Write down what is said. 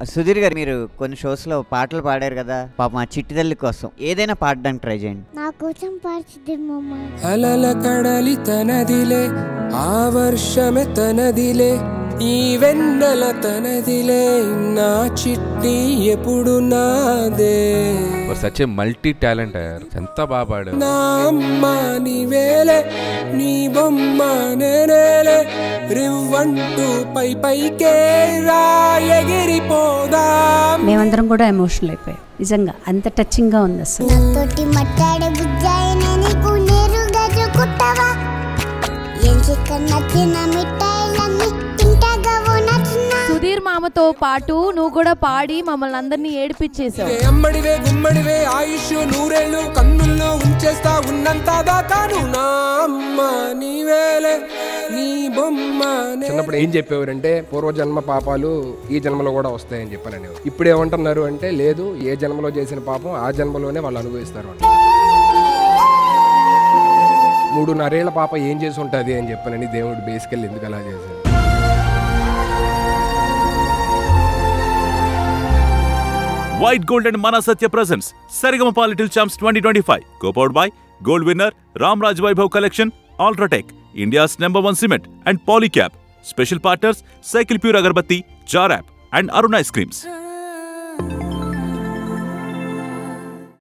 సుధీర్ గారు, మీరు కొన్ని షోస్ లో పాటలు పాడారు కదా, పాపం ఆ చిట్టి తల్లి కోసం ఏదైనా పాడడానికి ట్రై చేయండి. నా కోసం పాడుతుంది మమ్మ. అలల కడలి తనదిలే, ఆ వర్షమే తనదిలే, ఈ వెన్నెల తనదిలే, నా చిట్టి ఎప్పుడు నాదే. సచ్ ఏ మల్టీ టాలెంట్, ఎంత బాగా పాడారు. నా అమ్మ నీవేలే, నీ బొమ్మ నేనేలే, రివ్వంటూ పై పైకే రా ఎగిరిపోదా. మేమందరం కూడా ఎమోషనల్ అయిపోయాం, నిజంగా అంత టచింగ్ గా ఉంది అసలు. నాతోటి మట్టాడే బుజ్జాయినే నీకు నేరుగా కుట్టవా, ఏం చిక్కన తిన్న మిఠాయిలన్నీ తింటాగా నచ్చిన. సుధీర్ మామతో పాటు నువ్వు కూడా పాడి మమ్మల్ని అందరినీ ఏడిపించేసావు. అమ్మడివే గుమ్మడివే ఆయుష్ నూరేళ్ళు కన్నుల్లో ఉంచేస్తా ఉన్నంత దాకాను. నా అమ్మ నీవేలే, నీ బొమ్మ. చిన్నప్పుడు ఏం చెప్పేవారంటే పూర్వజన్మ పాపాలు ఈ జన్మలో కూడా వస్తాయని చెప్పారనేవారు. ఇప్పుడు ఏమంటున్నారు అంటే లేదు, ఏ జన్మలో చేసిన పాపం ఆ జన్మలోనే వాళ్ళు అనుభవిస్తారు. 3.5 ఏళ్ల పాప ఏం చేసి ఉంటుంది అని చెప్పానని దేవుడు బేసికల్ ఎందుకు అలా చేశాడు. White Gold and Mana Satya presents Saregama Little Champs 2025, co-powered by Gold winner Ramraj Vaibhav Collection, Ultratech, India's #1 cement, and Polycab. Special partners Cycle Pure Agarbatti, Jar App, and Arun Ice Creams.